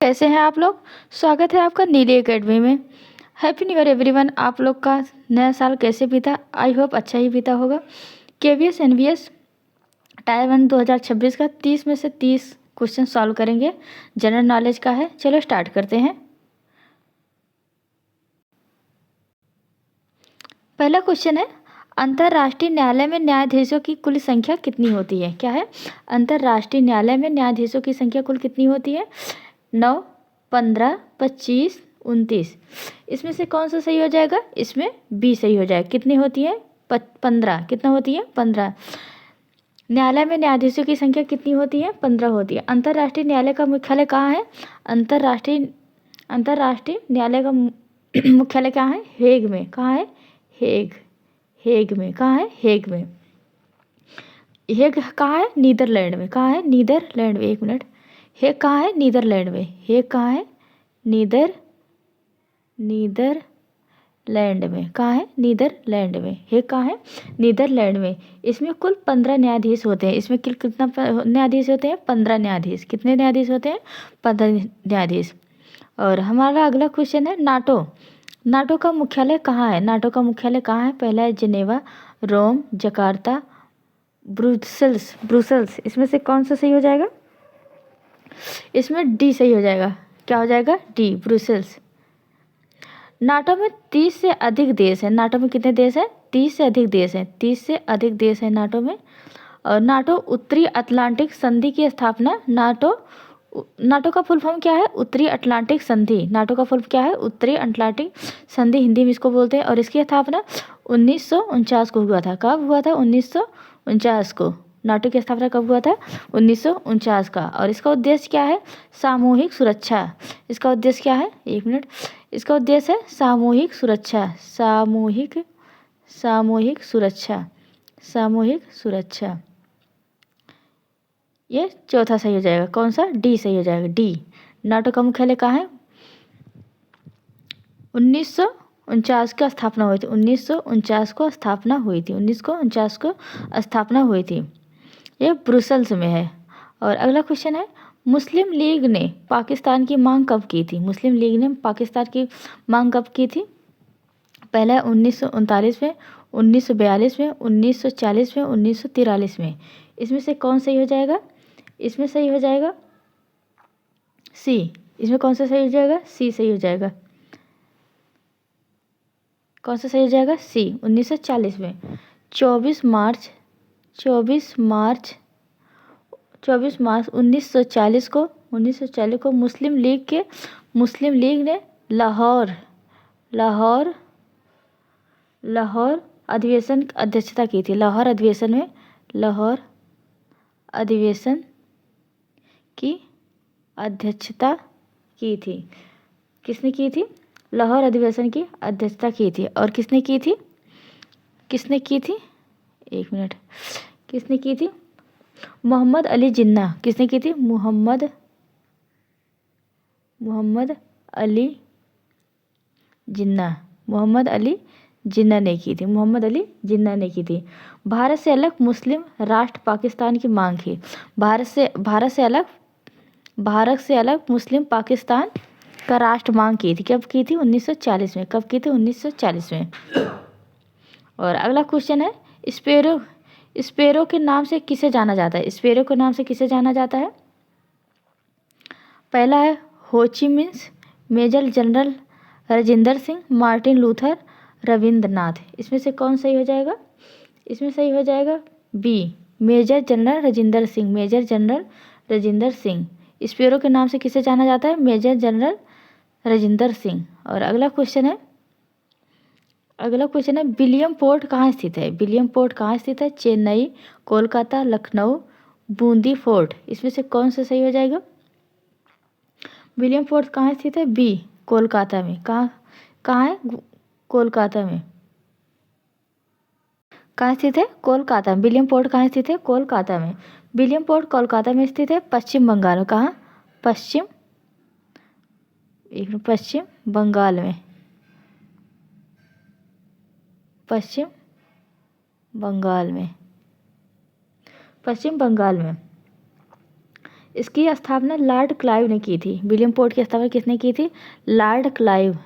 कैसे हैं आप लोग। स्वागत है आपका नीली एकेडमी में। Happy new year everyone. आप लोग का नया साल कैसे बीता? आई होप अच्छा ही बीता होगा। केवीएस एनवीएस टायर 1 2026 का 30 में से 30 क्वेश्चन सॉल्व करेंगे। जनरल नॉलेज का है। चलो स्टार्ट करते हैं। पहला क्वेश्चन है, अंतर्राष्ट्रीय न्यायालय में न्यायाधीशों की कुल संख्या कितनी होती है? क्या है? अंतर्राष्ट्रीय न्यायालय में न्यायाधीशों की संख्या कुल कितनी होती है? 9, 15, 25, 29। इसमें से कौन सा सही हो जाएगा? इसमें बी सही हो जाएगा। कितनी होती है? 15। कितना होती है? 15। न्यायालय में न्यायाधीशों की संख्या कितनी होती है? 15 होती है। अंतर्राष्ट्रीय न्यायालय का मुख्यालय कहाँ है? अंतर्राष्ट्रीय न्यायालय का मुख्यालय कहाँ है? हेग में। कहाँ है? हेग में। कहाँ है? हेग में। हेग कहाँ है? नीदरलैंड में। कहाँ है? नीदरलैंड में। एक मिनट। हेग कहाँ है? नीदरलैंड में। हेग कहाँ है? नीदरलैंड में। कहाँ है? नीदरलैंड में। हेग कहाँ है? नीदरलैंड में। इसमें कुल 15 न्यायाधीश होते हैं। इसमें कुल कितना न्यायाधीश होते हैं? 15 न्यायाधीश। कितने न्यायाधीश होते हैं? 15 न्यायाधीश। और हमारा अगला क्वेश्चन है, नाटो। नाटो का मुख्यालय कहाँ है? नाटो का मुख्यालय कहाँ है? पहला है जिनेवा, रोम, जकार्ता, ब्रुसेल्स। इसमें से कौन सा सही हो जाएगा? इसमें डी सही हो जाएगा। क्या हो जाएगा? D, Brussels. नाटो में 30 से अधिक देश हैं। नाटो में कितने देश हैं? 30 से अधिक देश हैं। 30 से अधिक देश हैं नाटो में। और नाटो उत्तरी अटलांटिक संधि की स्थापना नाटो का फुल फॉर्म क्या है? उत्तरी अटलांटिक संधि। नाटो का फुल क्या है? उत्तरी अटलांटिक संधि, हिंदी में इसको बोलते हैं। और इसकी स्थापना 1949 को हुआ था। कब हुआ था? 1949 को। नाटो की स्थापना कब हुआ था? 1949 का। और इसका उद्देश्य क्या है? सामूहिक सुरक्षा। इसका उद्देश्य क्या है? एक मिनट। इसका उद्देश्य है सामूहिक सुरक्षा। सामूहिक सुरक्षा। ये चौथा सही हो जाएगा। कौन सा? डी सही हो जाएगा। डी। नाटो का मुख्यालय कहाँ है? 1949 का स्थापना हुई थी। 1949 को स्थापना हुई थी। 1949 को स्थापना हुई थी। ये ब्रुसेल्स में है। और अगला क्वेश्चन है, मुस्लिम लीग ने पाकिस्तान की मांग कब की थी? मुस्लिम लीग ने पाकिस्तान की मांग कब की थी? पहला है 1939 में, 1942 में, 1940 में, 1943 में। इसमें से कौन सही हो जाएगा? इसमें सही हो जाएगा सी। इसमें कौन सा सही हो जाएगा? सी सही हो जाएगा। कौन सा सही हो जाएगा? सी, 1940 में। 24 मार्च 1940 को मुस्लिम लीग ने लाहौर अधिवेशन की अध्यक्षता की थी। लाहौर अधिवेशन की अध्यक्षता की थी। किसने की थी? लाहौर अधिवेशन की अध्यक्षता की थी। और किसने की थी? एक मिनट। किसने की थी? मोहम्मद अली जिन्ना। किसने की थी? मोहम्मद अली जिन्ना ने की थी। भारत से अलग मुस्लिम राष्ट्र पाकिस्तान की मांग की। भारत से अलग मुस्लिम पाकिस्तान का राष्ट्र मांग की थी। कब की थी? 1940 में। कब की थी? 1940 में। और अगला क्वेश्चन है, स्पेरो के नाम से किसे जाना जाता है? स्पेरो के नाम से किसे जाना जाता है? पहला है Ho Chi Minh, major general Rajendra Singh, Martin Luther, Rabindranath. इसमें से कौन सही हो जाएगा? इसमें सही हो जाएगा B, major general Rajendra Singh. Sparrow के नाम से किसे जाना जाता है? Major general Rajendra Singh. और अगला क्वेश्चन है, विलियम पोर्ट कहाँ स्थित है? विलियम पोर्ट कहाँ स्थित है? चेन्नई, कोलकाता, लखनऊ, बूंदी फोर्ट। इसमें से कौन सा सही हो जाएगा? विलियम फोर्ट कहाँ स्थित है? बी, कोलकाता में। कहाँ है? कोलकाता में। कहाँ स्थित है? कोलकाता में। विलियम पोर्ट कहाँ स्थित है? कोलकाता में। विलियम पोर्ट कोलकाता में स्थित है, पश्चिम बंगाल में। कहाँ? पश्चिम बंगाल में। पश्चिम बंगाल में। इसकी स्थापना लॉर्ड क्लाइव ने की थी। विलियम पोर्ट की स्थापना किसने की थी? Lord Clive.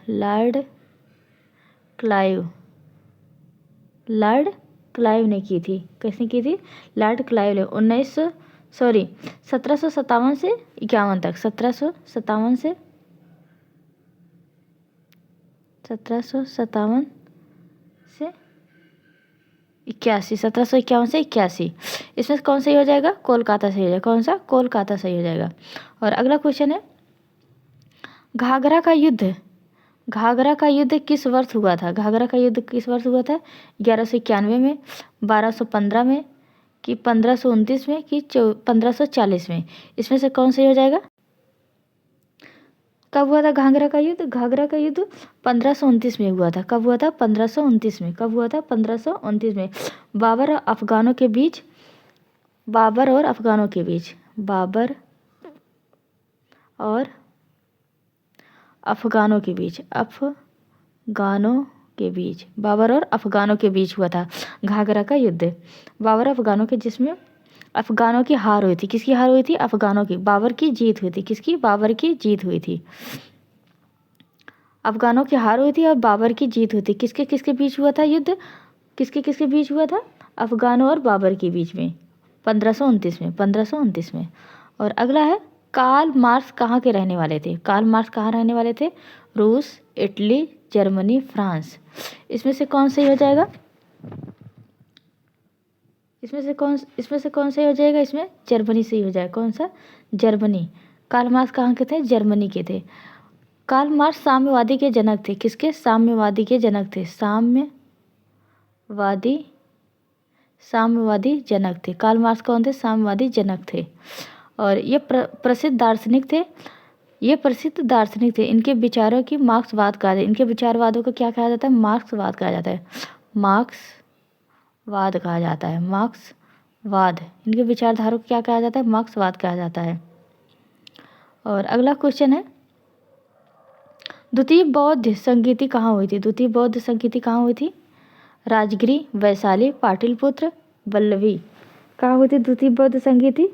लॉर्ड क्लाइव ने की थी। किसने की थी? लॉर्ड क्लाइव ने 1757 से 51 तक, 1757 से 1751 से 81। इसमें से कौन सही हो जाएगा? कोलकाता सही हो जाएगा। कौन सा? कोलकाता सही हो जाएगा। और अगला क्वेश्चन है, घाघरा का युद्ध किस वर्ष हुआ था? घाघरा का युद्ध किस वर्ष हुआ था? 1191 में, 1215 में, कि 1529 में, कि 1540 में? इसमें से कौन सही हो जाएगा? कब हुआ था घाघरा का युद्ध? घाघरा का युद्ध 1529 में हुआ था। कब हुआ था? 1529 में। कब हुआ था? 1529 में। बाबर और अफगानों के बीच बाबर और अफगानों के बीच हुआ था घाघरा का युद्ध। बाबर अफगानों के, जिसमें अफगानों की हार हुई थी। किसकी हार हुई थी? अफगानों की। बाबर की जीत हुई थी। किसकी? बाबर की जीत हुई थी। अफगानों की हार हुई थी और बाबर की जीत हुई थी। किसके किसके बीच हुआ था युद्ध? किसके किसके बीच हुआ था? अफगानों और बाबर के बीच में, 1529 में। और अगला है, कार्ल मार्क्स कहाँ के रहने वाले थे? कार्ल मार्क्स कहाँ रहने वाले थे? रूस, इटली, जर्मनी, फ्रांस। इसमें से कौन सही हो जाएगा? इसमें से कौन सही हो जाएगा? इसमें जर्मनी सही हो जाएगा। कौन सा? जर्मनी। कार्ल मार्क्स कहाँ के थे? जर्मनी के थे। कार्ल मार्क्स साम्यवादी के जनक थे। किसके? साम्यवादी के जनक थे। साम्यवादी जनक थे। कार्ल मार्क्स कौन थे? साम्यवादी जनक थे। और ये प्रसिद्ध दार्शनिक थे। इनके विचारों की मार्क्सवाद कहा जाता है। इनके विचारवादों को क्या कहा जाता है? मार्क्सवाद कहा जाता है। मार्क्सवाद कहा जाता है। मार्क्सवाद। इनके विचारधारा को क्या कहा जाता है? मार्क्सवाद कहा जाता है। और अगला क्वेश्चन है, द्वितीय बौद्ध संगीति कहाँ हुई थी? द्वितीय बौद्ध संगीति कहाँ हुई थी? राजगिरी, वैशाली, पाटलिपुत्र, वल्लभी। कहाँ हुई थी द्वितीय बौद्ध संगीति?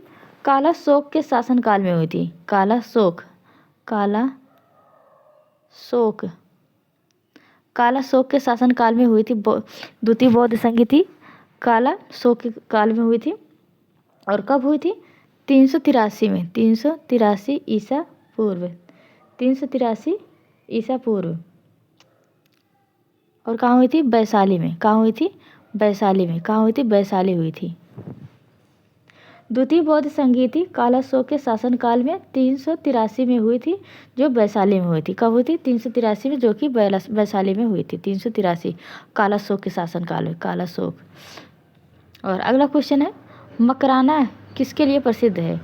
काला शोक के शासनकाल में हुई थी। काला शोक के शासनकाल में हुई थी द्वितीय बौद्ध संगीति। काला शोक के काल में हुई थी। और कब हुई थी? 383 में। 383 ईसा पूर्व। 383 ईसा पूर्व। और कहाँ हुई थी? वैशाली में। कहाँ हुई थी? वैशाली में। कहाँ हुई थी? वैशाली हुई थी। द्वितीय बौद्ध संगीति काला शोक के शासनकाल में 383 में हुई थी, जो वैशाली में हुई थी। कब हुई थी? 383 में, जो कि वैशाली में हुई थी। 383 काला शोक के शासनकाल में। काला शोक। और अगला क्वेश्चन है, मकराना किसके लिए प्रसिद्ध है?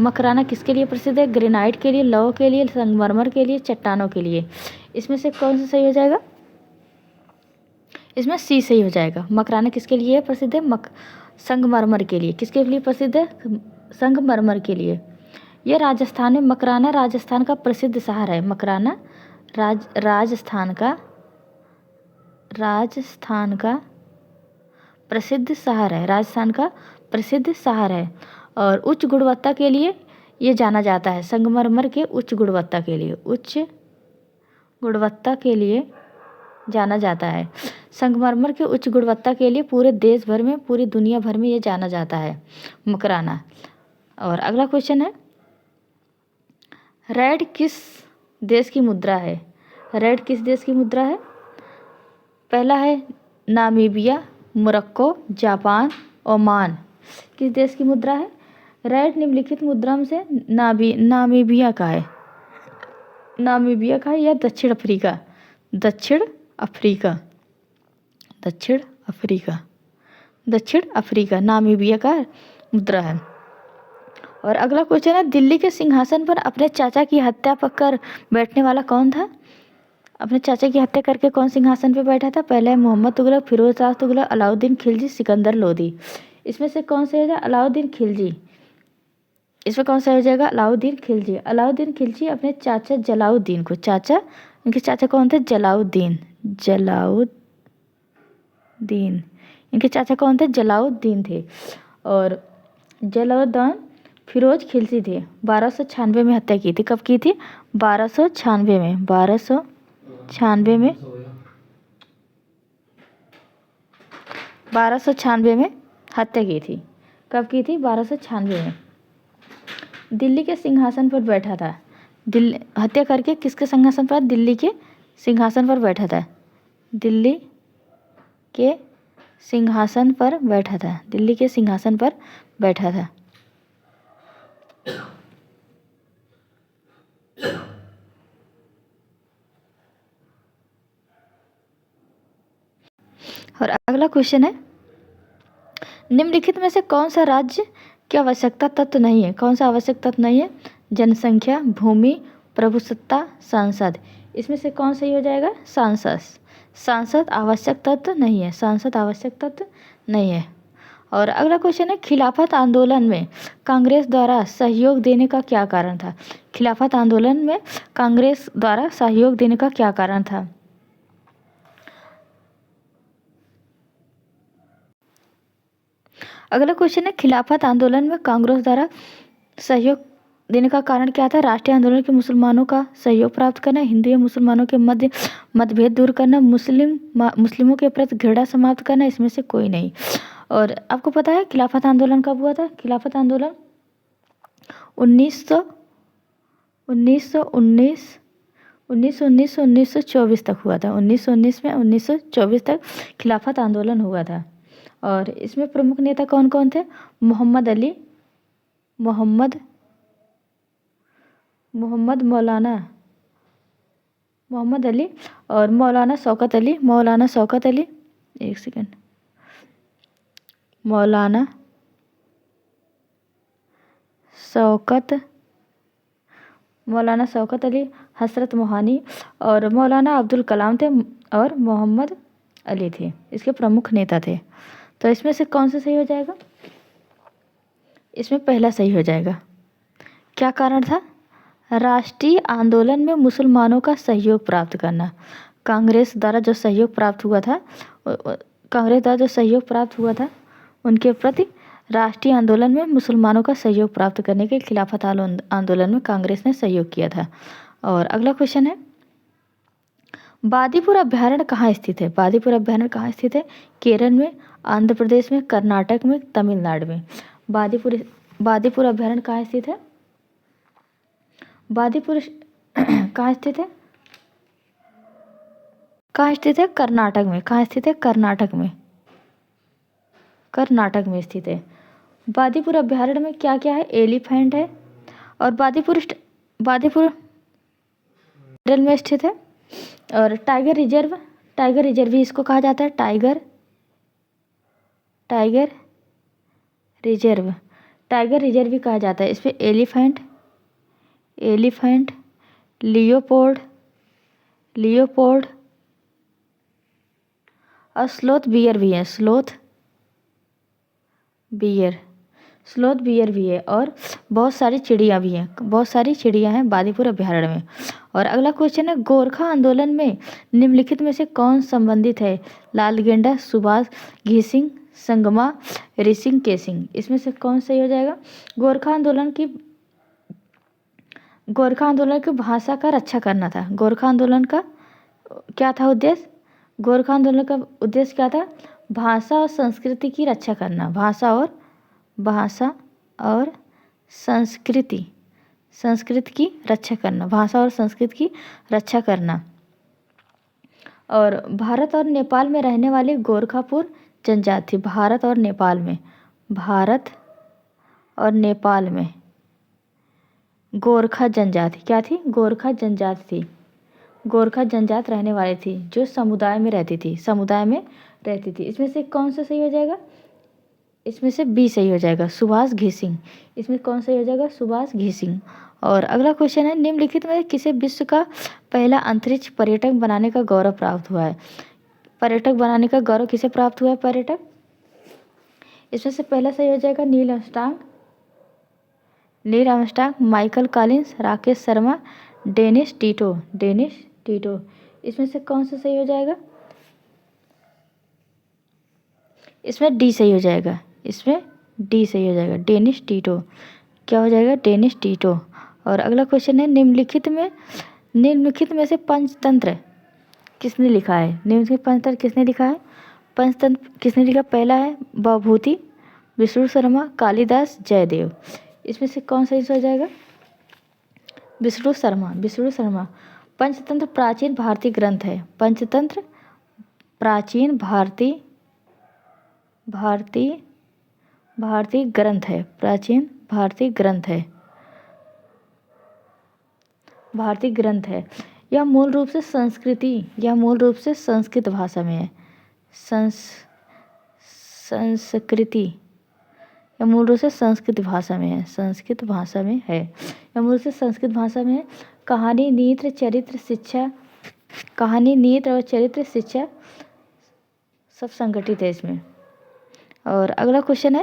मकराना किसके लिए प्रसिद्ध है? ग्रेनाइट के लिए, लौह के लिए, संगमरमर के लिए, चट्टानों के लिए। इसमें से कौन सा सही हो जाएगा? इसमें सी सही हो जाएगा। मकराना किसके लिए प्रसिद्ध है? संगमरमर के लिए। किसके लिए प्रसिद्ध है? संगमरमर के लिए। यह राजस्थान में, मकराना राजस्थान का प्रसिद्ध शहर है। मकराना राजस्थान का प्रसिद्ध शहर है। राजस्थान का प्रसिद्ध शहर है। और उच्च गुणवत्ता के लिए ये जाना जाता है। संगमरमर के उच्च गुणवत्ता के लिए जाना जाता है। संगमरमर के उच्च गुणवत्ता के लिए पूरे देश भर में, पूरी दुनिया भर में ये जाना जाता है, मकराना। और अगला क्वेश्चन है, रेड किस देश की मुद्रा है? रेड किस देश की मुद्रा है? पहला है नामीबिया, मोरक्को, जापान, ओमान। किस देश की मुद्रा है? रेड निम्नलिखित मुद्रा में से नामीबिया का है। नामीबिया का है या दक्षिण अफ्रीका? दक्षिण अफ्रीका नामीबिया का मुद्रा है। और अगला क्वेश्चन है, दिल्ली के सिंहासन पर अपने चाचा की हत्या कर बैठने वाला कौन था? अपने चाचा की हत्या करके कौन सिंहासन पर बैठा था? पहले मोहम्मद तुगलक, फिरोज शाह तुगलक, अलाउद्दीन खिलजी, सिकंदर लोदी। इसमें से कौन सा हो जाएगा? अलाउद्दीन खिलजी। इसमें कौन सा हो जाएगा? अलाउद्दीन खिलजी। अलाउद्दीन खिलजी अपने चाचा जलाउद्दीन को, इनके चाचा कौन थे? जलाउद्दीन। इनके चाचा कौन थे? जलाउद्दीन थे। और जलाउद्दीन फिरोज खिलजी थे, 1296 में हत्या की थी। कब की थी? 1296 में, 1296 में, 1296 में हत्या की थी। कब की थी? 1296 में। दिल्ली के सिंहासन पर बैठा था। दिल्ली हत्या करके किसके सिंहासन पर? दिल्ली के सिंहासन पर बैठा था। दिल्ली के सिंहासन पर बैठा था। दिल्ली के सिंहासन पर बैठा था। और अगला क्वेश्चन है, निम्नलिखित में से कौन सा राज्य की आवश्यकता तत्व नहीं है? कौन सा आवश्यक तत्व नहीं है? जनसंख्या, भूमि, प्रभुसत्ता, सांसद। इसमें से कौन सही हो जाएगा? सांसद। सांसद आवश्यक तत्व नहीं है। सांसद आवश्यक तत्व नहीं है। और अगला क्वेश्चन है, खिलाफत आंदोलन में कांग्रेस द्वारा सहयोग देने का क्या कारण था? खिलाफत आंदोलन में कांग्रेस द्वारा सहयोग देने का क्या कारण था? अगला क्वेश्चन है, खिलाफत आंदोलन में कांग्रेस द्वारा सहयोग देने का कारण क्या था? राष्ट्रीय आंदोलन के मुसलमानों का सहयोग प्राप्त करना, हिंदू एवं मुसलमानों के मध्य मतभेद दूर करना, मुस्लिमों के प्रति घृणा समाप्त करना। इसमें से कोई नहीं। और आपको पता है खिलाफत आंदोलन कब हुआ था? खिलाफत आंदोलन 1919 तक हुआ था। 1919 में 1924 तक खिलाफत आंदोलन हुआ था। और इसमें प्रमुख नेता कौन कौन थे? मोहम्मद अली, मोहम्मद अली और मौलाना शौकत अली। एक सेकंड, मौलाना शौकत अली, हसरत मोहानी और मौलाना अब्दुल कलाम थे और मोहम्मद अली थे, इसके प्रमुख नेता थे। तो इसमें से कौन सा सही हो जाएगा? इसमें पहला सही हो जाएगा। क्या कारण था? राष्ट्रीय आंदोलन में मुसलमानों का सहयोग प्राप्त करना। कांग्रेस द्वारा जो सहयोग प्राप्त हुआ था उनके प्रति राष्ट्रीय आंदोलन में मुसलमानों का सहयोग प्राप्त करने के खिलाफत आंदोलन में कांग्रेस ने सहयोग किया था। और अगला क्वेश्चन है, बादीपुर अभ्यारण्य कहाँ स्थित है? बादीपुर अभ्यारण्य कहाँ स्थित है? केरल में, आंध्र प्रदेश में, कर्नाटक में, तमिलनाडु में। बादीपुर अभ्यारण्य कहाँ स्थित है? बादीपुर कहाँ स्थित है? कर्नाटक में। कहाँ स्थित है? कर्नाटक में स्थित है। बादीपुर अभ्यारण्य में क्या क्या है? एलिफेंट है और बादीपुर केरल में स्थित है। और टाइगर रिजर्व भी इसको कहा जाता है। टाइगर रिजर्व भी कहा जाता है। इस पे एलिफेंट, लियोपोल्ड और स्लोथ बियर भी है। स्लोथ बियर भी है और बहुत सारी चिड़िया भी हैं। बादीपुर अभ्यारण्य में। और अगला क्वेश्चन है, गोरखा आंदोलन में निम्नलिखित में से कौन संबंधित है? लाल गेंडा, सुभाष घिसिंग, संगमा, ऋषिंग केसिंग। इसमें से कौन सही हो जाएगा? गोरखा आंदोलन की भाषा का रक्षा करना था। गोरखा आंदोलन का क्या था उद्देश्य? गोरखा आंदोलन का उद्देश्य क्या था? भाषा और संस्कृति की रक्षा करना। भाषा और संस्कृति की रक्षा करना। और भारत और नेपाल में रहने वाली गोरखापुर जनजाति। भारत और नेपाल में गोरखा जनजाति क्या थी? गोरखा जनजाति रहने वाली थी, जो समुदाय में रहती थी। इसमें से कौन सा सही हो जाएगा? इसमें से बी सही हो जाएगा, सुभाष घिसिंग। इसमें कौन सही हो जाएगा? सुभाष घिसिंग। और अगला क्वेश्चन है, निम्नलिखित में किसे विश्व का पहला अंतरिक्ष पर्यटक बनाने का गौरव प्राप्त हुआ है? पर्यटक बनाने का गौरव किसे प्राप्त हुआ है? पर्यटक, इसमें से पहला सही हो जाएगा Neil Armstrong, Michael Collins, Rakesh Sharma, Dennis Tito. इसमें से कौन सा सही हो जाएगा? इसमें डी सही हो जाएगा। Dennis Tito. क्या हो जाएगा? Dennis Tito. और अगला क्वेश्चन है, निम्नलिखित में से पंचतंत्र किसने लिखा है? निम्नलिखित पंचतंत्र किसने लिखा है? पंचतंत्र किसने लिखा? पहला है भवभूति, विष्णु शर्मा, कालिदास, जयदेव। इसमें से कौन सही हो जाएगा? विष्णु शर्मा। विष्णु शर्मा। पंचतंत्र प्राचीन भारतीय ग्रंथ है। पंचतंत्र प्राचीन भारतीय ग्रंथ है। प्राचीन भारतीय ग्रंथ है। भारतीय ग्रंथ है। यह मूल रूप से संस्कृत भाषा में है। संस्कृति यह मूल रूप से संस्कृत भाषा में है। संस्कृत भाषा में है। यह मूल से संस्कृत भाषा में है। कहानी, नीति और चरित्र शिक्षा सब संगठित है इसमें। और अगला क्वेश्चन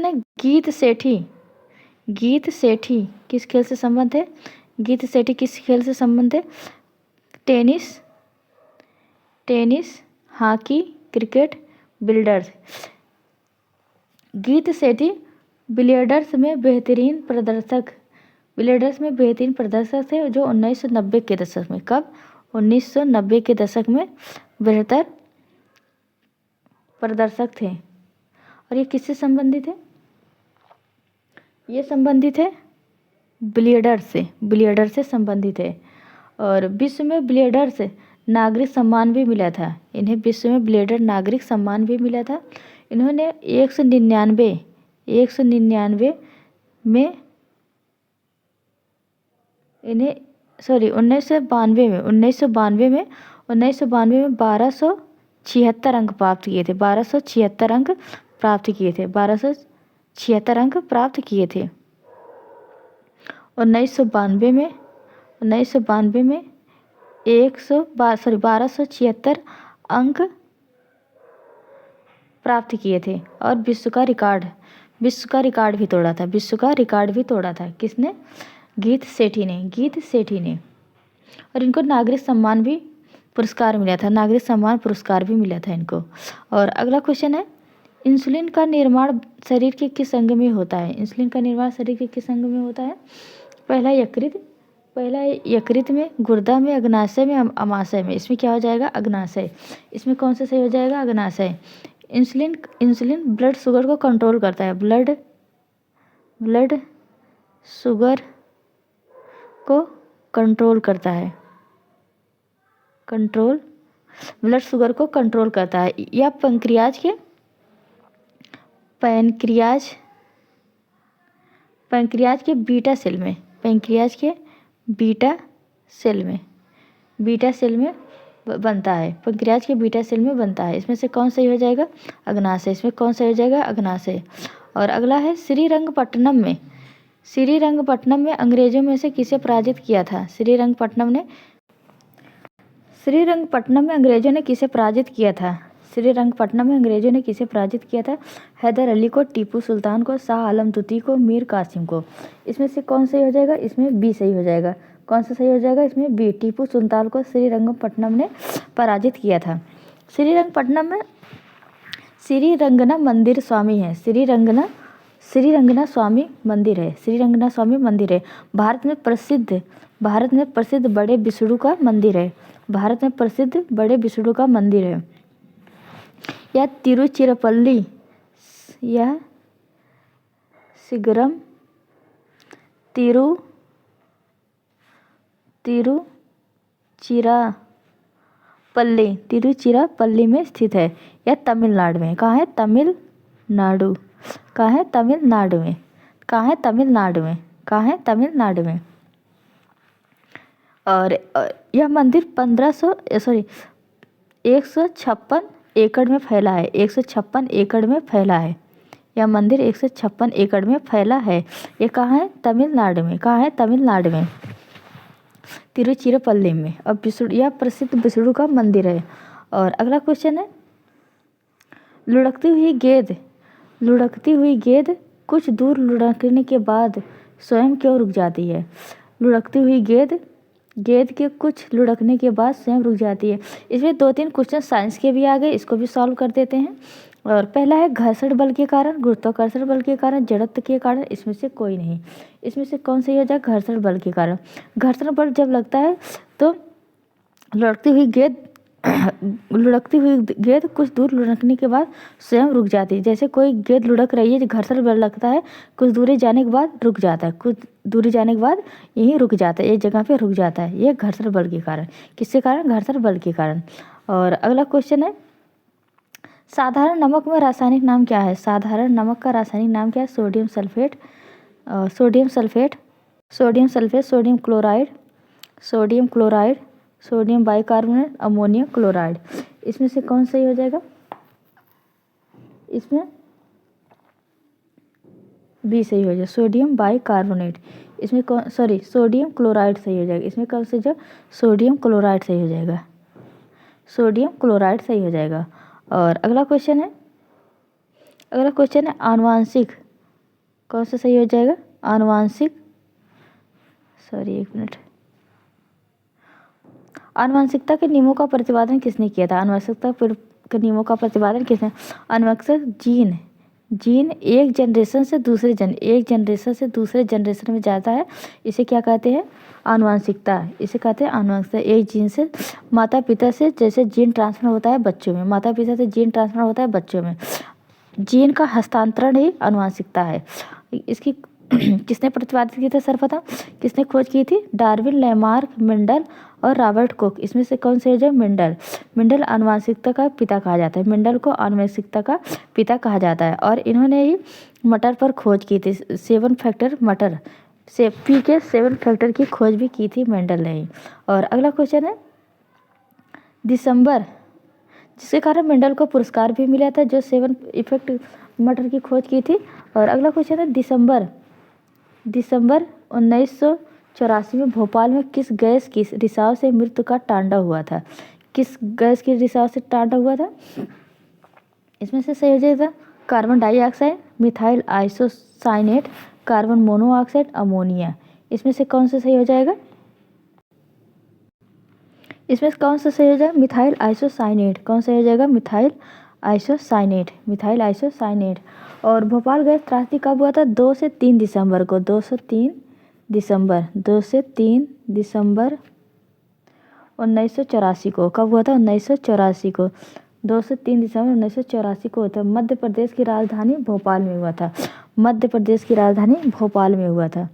है गीत सेठी किस खेल से संबंध है? गीत सेठी किस खेल से संबंध है? Tennis, hockey, cricket, billiards. गीत सेठी बिलियर्ड्स में बेहतरीन प्रदर्शक थे जो 1990 के दशक में। कब? 1990 के दशक में बेहतर प्रदर्शक थे। और ये किससे संबंधित है? ये संबंधित है बिलियर्ड्स से संबंधित है। और विश्व में बिलियर्ड्स नागरिक सम्मान भी मिला था। इन्हें विश्व में बिलियर्ड्स नागरिक सम्मान भी मिला था। इन्होंने 1999 में 1992 में 1276 अंक प्राप्त किए थे। 1276 अंक प्राप्त किए थे। 1276 अंक प्राप्त किए थे। 1992 में 1276 अंक प्राप्त किए थे। और विश्व का रिकॉर्ड भी तोड़ा था। किसने? गीत सेठी ने। और इनको नागरिक सम्मान पुरस्कार भी मिला था इनको। और अगला क्वेश्चन है, इंसुलिन का निर्माण शरीर के किस अंग में होता है? पहला यकृत में, गुर्दा में, अग्नाशय में, अमाशय में। इसमें क्या हो जाएगा? अग्नाशय। इसमें कौन सा सही हो जाएगा? अग्नाशय। इंसुलिन ब्लड शुगर को कंट्रोल करता है। ब्लड शुगर को कंट्रोल करता है। यह पैंक्रियाज के बीटा सेल में बनता है। पैंक्रियाज के बीटा सेल में बनता है। इसमें से कौन सही हो जाएगा? अग्नाशय। और अगला है, श्रीरंगपट्टनम में अंग्रेजों में से किसे पराजित किया था? श्रीरंगपट्टनम में अंग्रेजों ने किसे पराजित किया था? हैदर अली को, टीपू सुल्तान को, शाह आलम द्वितीय को, मीर कासिम को। इसमें से कौन सही हो जाएगा? इसमें बी सही हो जाएगा। कौन सा सही हो जाएगा? इसमें बी। टीपू सुल्तान को श्रीरंगपट्टनम ने पराजित किया था। श्रीरंगपट्टनम में श्रीरंगना मंदिर स्वामी है। श्रीरंगना स्वामी मंदिर है। भारत में प्रसिद्ध बड़े विष्णु का मंदिर है। यह तिरुचिरापल्ली तिरुचिरापल्ली में स्थित है। यह तमिलनाडु में। कहाँ है? तमिलनाडु में। और यह मंदिर 156 एकड़ में फैला है। 156 एकड़ में फैला है। यह मंदिर 156 एकड़ में फैला है। ये कहाँ है? तमिलनाडु में। तिरुचिरापल्ली में। अब यह प्रसिद्ध विष्णु का मंदिर है। और अगला क्वेश्चन है, लुढ़कती हुई गेंद कुछ दूर लुढ़कने के बाद स्वयं क्यों रुक जाती है? लुढ़कती हुई गेंद के कुछ लुढ़कने के बाद स्वयं रुक जाती है। इसमें 2-3 क्वेश्चन साइंस के भी आ गए, इसको भी सॉल्व कर देते हैं। और पहला है घर्षण बल के कारण, गुरुत्वाकर्षण बल के कारण, जड़त्व के कारण, इसमें से कोई नहीं। इसमें से कौन सही हो जाएगा? घर्षण बल के कारण। घर्षण बल जब लगता है तो लुढ़कती हुई गेंद कुछ दूर लुढ़कने के बाद स्वयं रुक जाती है। जैसे कोई गेंद लुढ़क रही है, घर्षण बल लगता है, कुछ दूरी जाने के बाद रुक जाता है, कुछ दूरी जाने के बाद यहीं रुक जाता है, एक जगह पे रुक जाता है। ये घर्षण बल के कारण। किसके कारण? घर्षण बल के कारण। और अगला क्वेश्चन है, साधारण नमक में रासायनिक नाम क्या है? साधारण नमक का रासायनिक नाम क्या है? Sodium sulphate, sodium sulphate, sodium sulphate, sodium chloride, sodium chloride, sodium bicarbonate, ammonium chloride. इसमें से कौन सही हो जाएगा? इसमें बी सही हो जाएगा, सोडियम बाइकार्बोनेट। इसमें कौन, सॉरी, सोडियम क्लोराइड सही हो जाएगा। इसमें कौन से जो? सोडियम क्लोराइड सही हो जाएगा, सोडियम क्लोराइड सही हो जाएगा। और अगला क्वेश्चन है, अगला क्वेश्चन है आनुवांशिक, कौन सा सही हो जाएगा? आनुवांशिक, सॉरी एक मिनट, आनुवंशिकता के नियमों का प्रतिपादन किसने किया था? आनुवंशिकता के नियमों का प्रतिपादन किसने? आनुवंशिक जीन एक जनरेशन से दूसरे जनरेशन में जाता है, इसे क्या कहते हैं? आनुवंशिकता। इसे कहते हैं आनुवंशिकता। एक जीन से माता पिता से जैसे जीन ट्रांसफर होता है बच्चों में, माता पिता से जीन ट्रांसफर होता है बच्चों में, जीन का हस्तांतरण ही आनुवंशिकता है। इसकी किसने प्रतिपादित किया था सर्वप्रथम? किसने खोज की थी? डार्विन, लैमार्क, मेंडल और रॉबर्ट कोक। इसमें से कौन से जो? मेंडल। मेंडल आनुवंशिकता का पिता कहा जाता है, मेंडल को आनुवंशिकता का पिता कहा जाता है। और इन्होंने ही मटर पर खोज की थी, 7 फैक्टर मटर से पी के 7 फैक्टर की खोज भी की थी मेंडल ने ही। और अगला क्वेश्चन है, दिसंबर, जिसके कारण मेंडल को पुरस्कार भी मिला था, जो 7 इफेक्ट मटर की खोज की थी। और अगला क्वेश्चन है, दिसंबर 1984 में भोपाल में किस गैस की रिसाव से मृत्यु का तांडव हुआ था? किस गैस की रिसाव से तांडव हुआ था? इसमें से सही हो जाएगा carbon dioxide, methyl isocyanate, carbon monoxide, ammonia. इसमें से कौन सा सही हो जाएगा? इसमें कौन सा सही हो जाएगा? Methyl isocyanate. कौन सा हो जाएगा? Methyl isocyanate, methyl isocyanate. और भोपाल गैस त्रासदी कब हुआ था? 2 से 3 दिसंबर को, 2 से 3 दिसंबर 1984 को। कब हुआ था? 1984 को, 2 से 3 दिसंबर 1984 को होता है। मध्य प्रदेश की राजधानी भोपाल में हुआ था, मध्य प्रदेश की राजधानी भोपाल में हुआ था,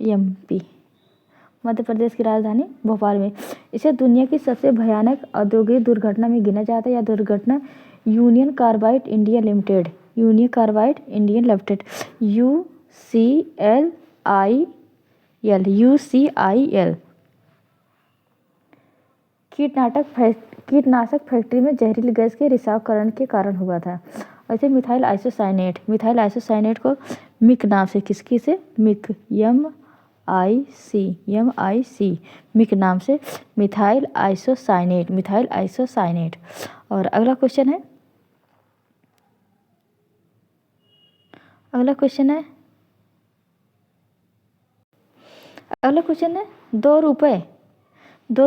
एमपी, मध्य प्रदेश की राजधानी भोपाल में। इसे दुनिया की सबसे भयानक औद्योगिक दुर्घटना में गिना जाता है। यह दुर्घटना union carbide India limited, union carbide India limited, UCIL कीटनाशक फैक्ट्री में जहरीली गैस के रिसावकरण के कारण हुआ था। ऐसे मिथाइल आइसोसाइनेट को मिक नाम से, किसकी से? मिक, MIC, मिक नाम से मिथाइल आइसोसाइनेट। और अगला क्वेश्चन है, अगला क्वेश्चन है 2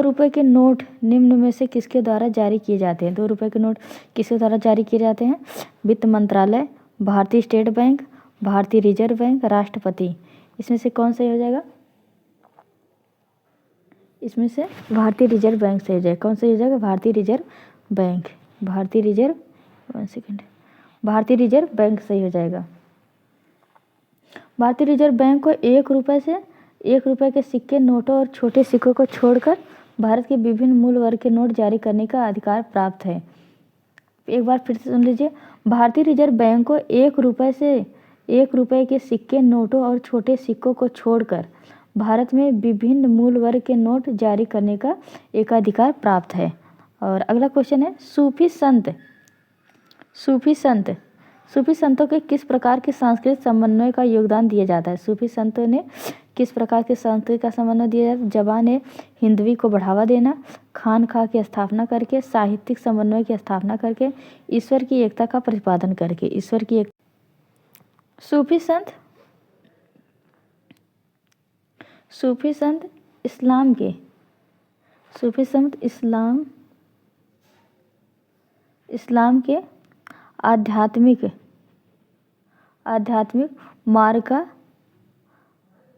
रुपये के नोट निम्न में से किसके द्वारा जारी किए जाते हैं? 2 रुपये के नोट किसके द्वारा जारी किए जाते हैं? वित्त मंत्रालय, भारतीय स्टेट बैंक, भारतीय रिजर्व बैंक, राष्ट्रपति। इसमें से कौन सही हो जाएगा? इसमें से भारतीय रिजर्व बैंक सही हो जाएगा। कौन सही हो जाएगा? भारतीय रिजर्व बैंक, भारतीय रिजर्व बैंक सही हो जाएगा। भारतीय रिजर्व बैंक को 1 रुपये के सिक्के, नोटों और छोटे सिक्कों को छोड़कर भारत के विभिन्न मूल्य वर्ग के नोट जारी करने का अधिकार प्राप्त है। एक बार फिर से सुन लीजिए, भारतीय रिजर्व बैंक को 1 रुपये के सिक्के, नोटों और छोटे सिक्कों को छोड़कर भारत में विभिन्न मूल्य वर्ग के नोट जारी करने का एकाधिकार प्राप्त है। और अगला क्वेश्चन है, सूफी संतों के किस प्रकार के सांस्कृतिक समन्वय का योगदान दिया जाता है? सूफी संतों ने किस प्रकार के सांस्कृतिक का समन्वय दिया जाता है? ज़बान हिंदवी को बढ़ावा देना, खानखा की स्थापना करके, साहित्यिक समन्वय की स्थापना करके, ईश्वर की एकता का प्रतिपादन करके। ईश्वर की एक सूफी संत इस्लाम के आध्यात्मिक आध्यात्मिक मार्ग का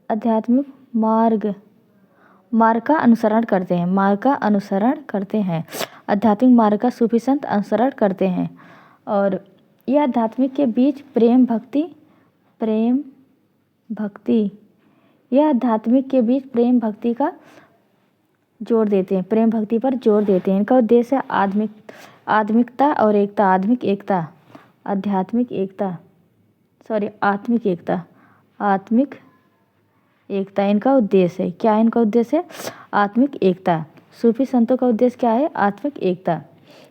आध्यात्मिक मार्ग का अनुसरण करते हैं, मार्ग का अनुसरण करते हैं। आध्यात्मिक मार्ग का सूफी संत अनुसरण करते हैं। और यह आध्यात्मिक के बीच प्रेम भक्ति यह आध्यात्मिक के बीच प्रेम भक्ति का जोर देते हैं, प्रेम भक्ति पर जोर देते हैं। इनका उद्देश्य है आत्मिकता और एकता, आत्मिक एकता, आध्यात्मिक एकता, आत्मिक एकता, आत्मिक एकता इनका उद्देश्य है। क्या इनका उद्देश्य है? आत्मिक एकता। सूफी संतों का उद्देश्य क्या है? आत्मिक एकता।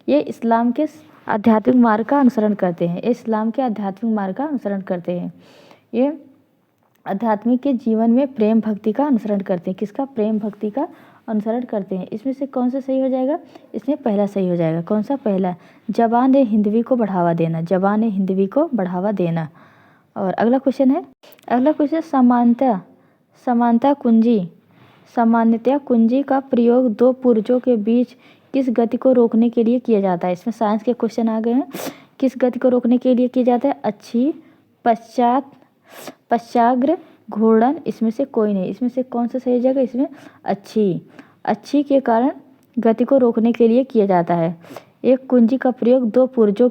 ये इस्लाम के आध्यात्मिक मार्ग का अनुसरण करते हैं, इस्लाम के आध्यात्मिक मार्ग का अनुसरण करते हैं। ये आध्यात्मिक के जीवन में प्रेम भक्ति का अनुसरण करते हैं। किसका? प्रेम भक्ति का अनुसरण करते हैं। इसमें से कौन सा सही हो जाएगा? इसमें पहला सही हो जाएगा। कौन सा? पहला। ज़बान-ए हिंदवी को बढ़ावा देना, ज़बान-ए हिंदवी को बढ़ावा देना। और अगला क्वेश्चन है, सामान्यतया कुंजी का प्रयोग दो पुर्जों के बीच किस गति को रोकने के लिए किया जाता है? इसमें साइंस के क्वेश्चन आ गए हैं। किस गति को रोकने के लिए किया जाता है? अच्छी, पश्चाग्र, घूर्णन। इसमें से कोई नहीं। इसमें से कौन सा सही हो जाएगा? इसमें अच्छी के कारण गति को रोकने के लिए किया जाता है। एक कुंजी का प्रयोग दो पुर्जों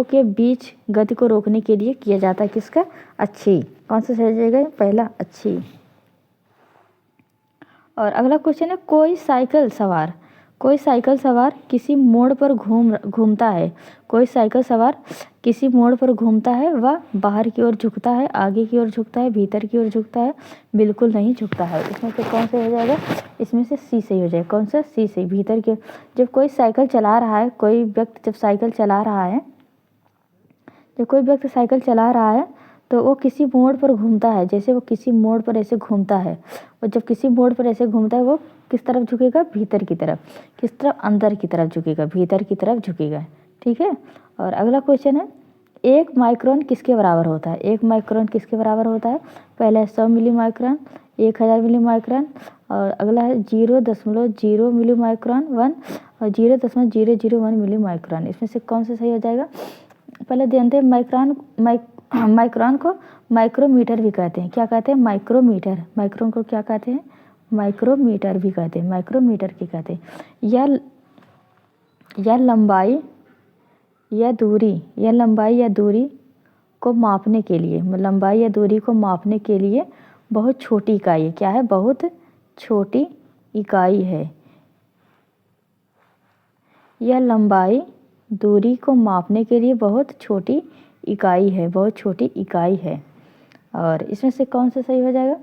के बीच गति को रोकने के लिए किया जाता है। किसका? अच्छी। कौन सा सही हो जाएगा? पहला, अच्छी। और अगला क्वेश्चन है, कोई साइकिल सवार किसी मोड़ पर घूमता है। कोई साइकिल सवार किसी मोड़ पर घूमता है, वह बाहर की ओर झुकता है, आगे की ओर झुकता है, भीतर की ओर झुकता है, बिल्कुल नहीं झुकता है। इसमें से कौन सा हो जाएगा? इसमें से सी सही हो जाएगा। कौन सा? सी सही। भीतर के जब कोई साइकिल चला रहा है, कोई व्यक्ति जब साइकिल चला रहा है तो वो किसी मोड़ पर घूमता है। जैसे वो किसी मोड़ पर ऐसे घूमता है, और जब किसी मोड़ पर ऐसे घूमता है वो किस तरफ झुकेगा? भीतर की तरफ। किस तरफ? अंदर की तरफ झुकेगा, भीतर की तरफ झुकेगा। ठीक है। और अगला क्वेश्चन है, 1 माइक्रोन किसके बराबर होता है? 1 माइक्रोन किसके बराबर होता है? पहला है 100 मिली माइक्रोन, 1000 मिली माइक्रोन। और अगला है 0.0 मिली माइक्रोन 1 और 0.001 मिली माइक्रोन। इसमें से कौन सा सही हो जाएगा? पहले जानते हैं माइक्रोन को माइक्रोमीटर भी कहते हैं। क्या कहते हैं? माइक्रोमीटर। माइक्रोन को क्या कहते हैं? माइक्रोमीटर भी कहते हैं, माइक्रोमीटर की कहते हैं। यह लंबाई या दूरी को मापने के लिए बहुत छोटी इकाई है। क्या है? बहुत छोटी इकाई है। यह लंबाई दूरी को मापने के लिए बहुत छोटी इकाई है। और इसमें से कौन सा सही हो जाएगा?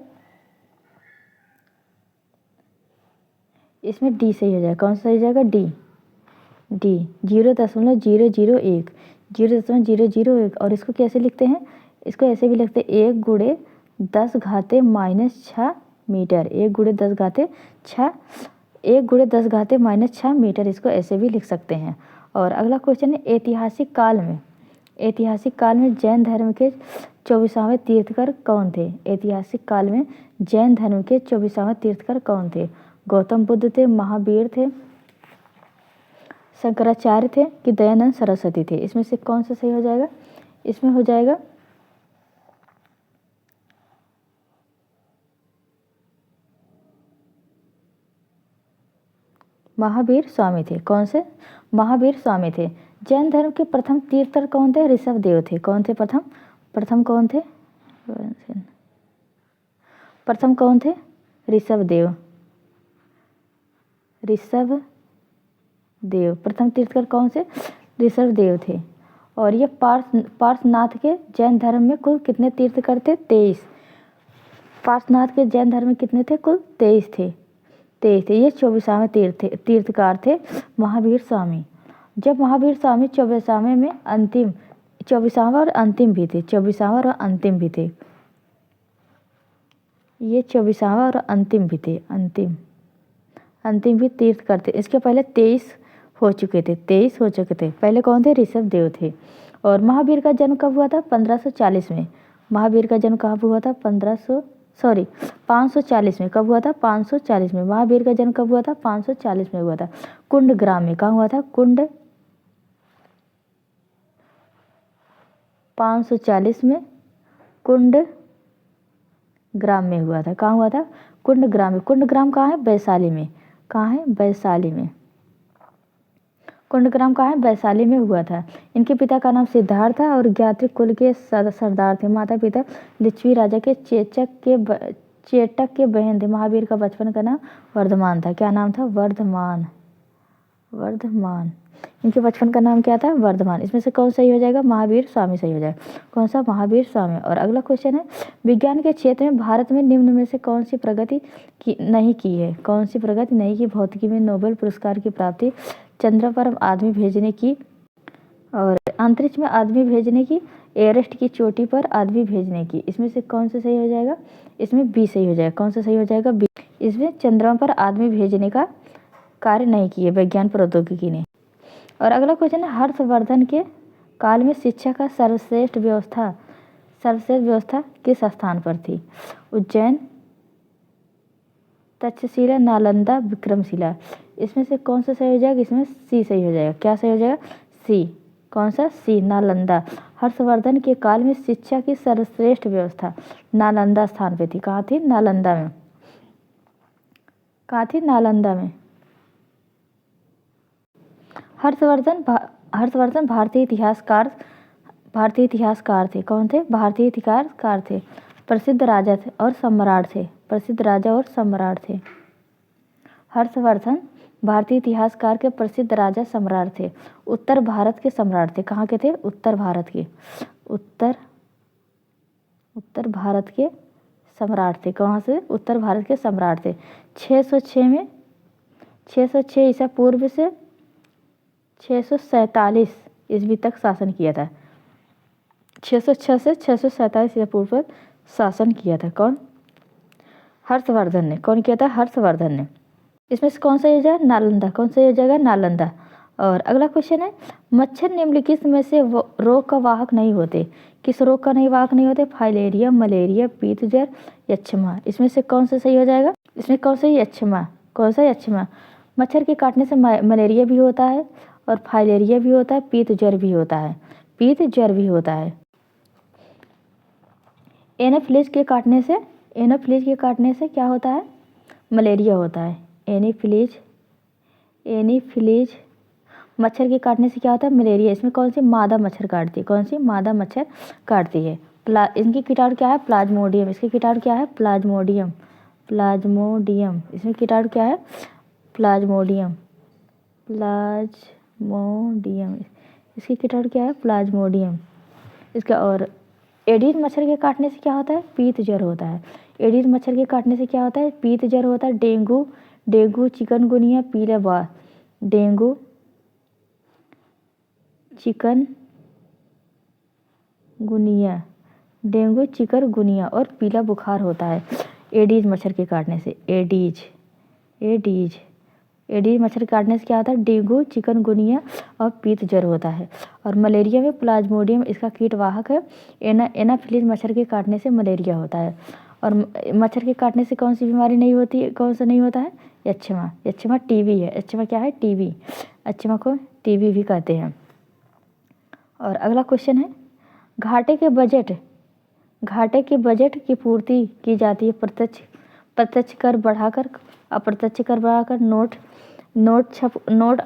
इसमें डी सही हो जाएगा। कौन सा सही हो जाएगा? डी। 0.001 और इसको कैसे लिखते हैं? इसको ऐसे भी लिखते हैं, 1 × 10 घाते -6 मीटर। 1 × 10 घाते -6 मीटर, इसको ऐसे भी लिख सकते हैं। और अगला क्वेश्चन है, ऐतिहासिक काल में जैन धर्म के 24वें तीर्थकर कौन थे? ऐतिहासिक काल में जैन धर्म के 24वें तीर्थकर कौन थे? गौतम बुद्ध थे, महावीर थे, शंकराचार्य थे कि दयानंद सरस्वती थे? इसमें से कौन सा सही हो जाएगा? इसमें हो जाएगा महावीर स्वामी थे। कौन से? महावीर स्वामी थे। जैन धर्म के प्रथम तीर्थकर कौन थे? ऋषभ देव थे। कौन थे? प्रथम कौन थे? ऋषभ देव। प्रथम तीर्थकर कौन से? ऋषभ देव थे। और ये पार्श्वनाथ के जैन धर्म में कुल कितने तीर्थकर थे? 23। पार्श्वनाथ के जैन धर्म में कितने थे? कुल 23 थे। ये 24वें तीर्थकार थे महावीर स्वामी। जब महावीर स्वामी 24वें में अंतिम 24वां और अंतिम भी थे। 24वां और अंतिम भी थे। ये 24वां और अंतिम भी थे। अंतिम भी तीर्थ करते। इसके पहले 23 हो चुके थे। पहले कौन थे? ऋषभ देव थे। और महावीर का जन्म कब हुआ था? 1540 में। महावीर का जन्म कब हुआ था? 540 में। कब हुआ था? 540 में। महावीर का जन्म कब हुआ था? 540 में हुआ था। कुंड ग्राम में। कहाँ हुआ था? 540 में कुंड ग्राम में हुआ था। कहाँ हुआ था? कुंड ग्राम में। कुंड ग्राम कहाँ है? वैशाली में। कहाँ है? वैशाली में। कुंडग्राम कहाँ है? वैशाली में हुआ था। इनके पिता का नाम सिद्धार्थ था और ज्ञात्री कुल के सरदार थे। माता पिता लिच्छवी राजा के चेटक के बहन थे। महावीर का बचपन का नाम वर्धमान था। क्या नाम था? वर्धमान। वर्धमान। इनके बचपन का नाम क्या था? वर्धमान। इसमें से कौन सही हो जाएगा? महावीर स्वामी सही हो जाएगा। कौन सा? महावीर स्वामी। और अगला क्वेश्चन है, विज्ञान के क्षेत्र में भारत में निम्न में से कौन सी प्रगति नहीं की है? कौन सी प्रगति नहीं की? भौतिकी में नोबेल पुरस्कार की प्राप्ति, चंद्र पर आदमी भेजने की और अंतरिक्ष में आदमी भेजने की, एवरेस्ट की चोटी पर आदमी भेजने की। इसमें से कौन सा सही हो जाएगा? इसमें बी सही हो जाएगा। कौन सा सही हो जाएगा? बी। इसमें चंद्रमा पर आदमी भेजने का कार्य नहीं किए विज्ञान प्रौद्योगिकी ने। और अगला क्वेश्चन है, हर्षवर्धन के काल में शिक्षा का सर्वश्रेष्ठ व्यवस्था किस स्थान पर थी? उज्जैन, तक्षशिला, नालंदा, विक्रमशिला। इसमें से कौन सा सही हो जाएगा? इसमें सी सही हो जाएगा। क्या सही हो जाएगा? सी। कौन सा? सी, नालंदा। हर्षवर्धन के काल में शिक्षा की सर्वश्रेष्ठ व्यवस्था नालंदा स्थान पे थी। कहाँ थी? नालंदा में। कहाँ थी? नालंदा में। हर्षवर्धन भारतीय इतिहासकार थे। कौन थे? भारतीय इतिहासकार थे। प्रसिद्ध राजा थे और सम्राट थे। प्रसिद्ध राजा और सम्राट थे। हर्षवर्धन भारतीय इतिहासकार के प्रसिद्ध राजा सम्राट थे। उत्तर भारत के सम्राट थे। कहाँ के थे? उत्तर भारत के। उत्तर भारत के सम्राट थे। कहाँ से? उत्तर भारत के सम्राट थे। 606 ईसा पूर्व से 647 ईस्वी तक शासन किया था। 606 से 647 ईसा पूर्व पर शासन किया था। कौन? हर्षवर्धन ने। कौन किया था? हर्षवर्धन ने। इसमें से कौन सा हो जाएगा? नालंदा। कौन सा हो जाएगा? नालंदा। और अगला क्वेश्चन है, मच्छर निम्नलिखित में से रोग का वाहक नहीं होते? किस रोग का नहीं वाहक नहीं होते? फाइलेरिया, मलेरिया, पीतज्वर, यक्षमा। इसमें से कौन सा सही हो जाएगा? इसमें कौन सा? यक्षमा। कौन सा? यक्षमा। मच्छर के काटने से मलेरिया भी होता है और फाइलेरिया भी होता है, पीतज्वर भी होता है। पीतज्वर भी होता है। एनोफिलीज के काटने से क्या होता है? मलेरिया होता है। एनीफिलीज मच्छर के काटने से क्या होता है? मलेरिया। इसमें कौन सी? मादा मच्छर काटती है। कौन सी? मादा मच्छर काटती है। इनकी कीटाणु क्या है? प्लाज्मोडियम। इसके कीटाणु क्या है? प्लाज्मोडियम। इसमें कीटाणु क्या है? प्लाज्मोडियम। इसकी कीटाणु क्या है? प्लाज्मोडियम। इसका और एडीज मच्छर के काटने से क्या होता है? पीतज्वर होता है। एडीज मच्छर के काटने से क्या होता है? पीतज्वर होता है। डेंगू, चिकनगुनिया, पीला बुखार। डेंगू, चिकनगुनिया और पीला बुखार होता है एडीज मच्छर के काटने से। एडीज मच्छर काटने से क्या होता है? डेंगू, चिकनगुनिया और पीतज्वर होता है। और मलेरिया में प्लाज्मोडियम इसका कीटवाहक है। एनाफिलीज मच्छर के काटने से मलेरिया होता है। और मच्छर के काटने से कौन सी बीमारी नहीं होती है? कौन सा नहीं होता है? यक्षमा टीबी है। यक्षमा क्या है? टीबी। यक्षमा को टीबी भी कहते हैं। और अगला क्वेश्चन है, घाटे के बजट की पूर्ति की जाती है प्रत्यक्ष कर बढ़ाकर, अप्रत्यक्ष कर बढ़ाकर, नोट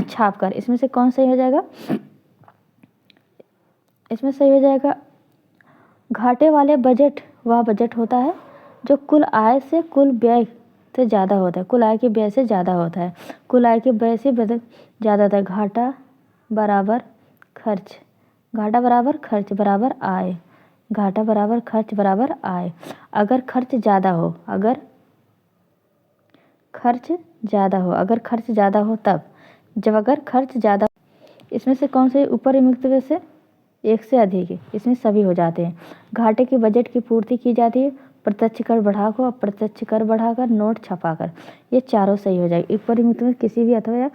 छापकर। इसमें से कौन सही हो जाएगा? इसमें सही हो जाएगा, घाटे वाले बजट वह बजट होता है जो कुल आय से कुल व्यय से ज़्यादा होता है। कुल आय के व्यय से ज़्यादा होता है। कुल आय के व्यय से ज़्यादा होता है। घाटा बराबर खर्च बराबर आय। घाटा बराबर खर्च बराबर आय। अगर खर्च ज़्यादा हो तब, जब अगर खर्च ज़्यादा, इसमें से कौन से ऊपर मुक्त में से एक से अधिक है? इसमें सभी हो जाते हैं। घाटे के बजट की पूर्ति की जाती है प्रत्यक्ष कर बढ़ाकर, अप्रत्यक्ष कर बढ़ाकर, नोट छपाकर। ये चारों सही हो जाएगी। ऊपर मुक्त में किसी भी अथवा या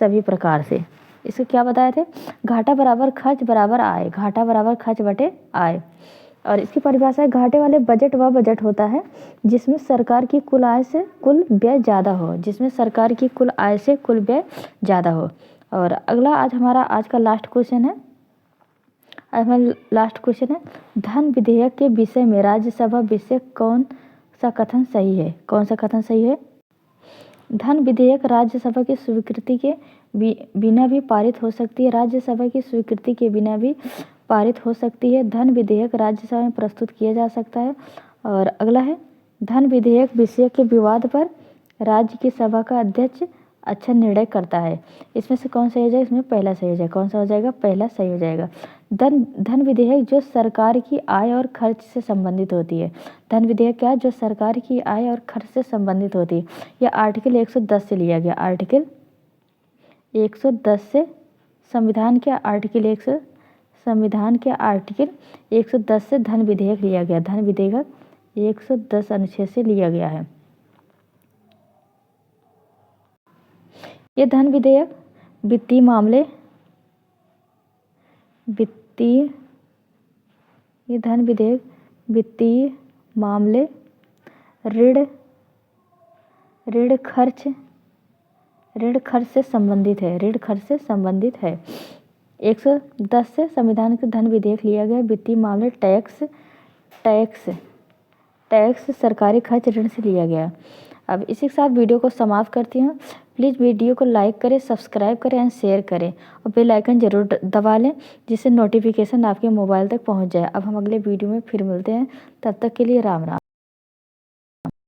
सभी प्रकार से। इसको क्या बताए थे? घाटा बराबर खर्च बराबर आय। घाटा बराबर खर्च बटे आय। और इसकी परिभाषा है, घाटे वाले बजट वह बजट होता है जिसमें सरकार की कुल आय से कुल व्यय ज़्यादा हो। और अगला आज का लास्ट क्वेश्चन है, अब हमारा लास्ट क्वेश्चन है, धन विधेयक के विषय में राज्यसभा विषय कौन सा कथन सही है? कौन सा कथन सही है? धन विधेयक राज्यसभा की स्वीकृति के बिना भी पारित हो सकती है। राज्यसभा की स्वीकृति के बिना भी पारित हो सकती है। धन विधेयक राज्यसभा में प्रस्तुत किया जा सकता है। और अगला है, धन विधेयक विषय के विवाद पर राज्य की सभा का अध्यक्ष अच्छा निर्णय करता है। इसमें से कौन सही हो जाएगा? इसमें पहला सही हो जाएगा। कौन सा हो जाएगा? पहला सही हो जाएगा। धन विधेयक जो सरकार की आय और खर्च से संबंधित होती है। धन विधेयक क्या है? जो सरकार की आय और खर्च से संबंधित होती है। यह आर्टिकल 110 से लिया गया। आर्टिकल 110 से संविधान के आर्टिकल 110 से धन विधेयक लिया गया। धन विधेयक 110 अनुच्छेद से लिया गया है। ये धन विधेयक वित्तीय मामले ऋण खर्च से संबंधित है। 110 से संविधान के धन विधेयक लिया गया। वित्तीय मामले टैक्स सरकारी खर्च ऋण से लिया गया। अब इसी के साथ वीडियो को समाप्त करती हूँ। प्लीज़ वीडियो को लाइक करें, सब्सक्राइब करें एंड शेयर करें और बेल आइकन जरूर दबा लें, जिससे नोटिफिकेशन आपके मोबाइल तक पहुँच जाए। अब हम अगले वीडियो में फिर मिलते हैं। तब तक के लिए राम राम।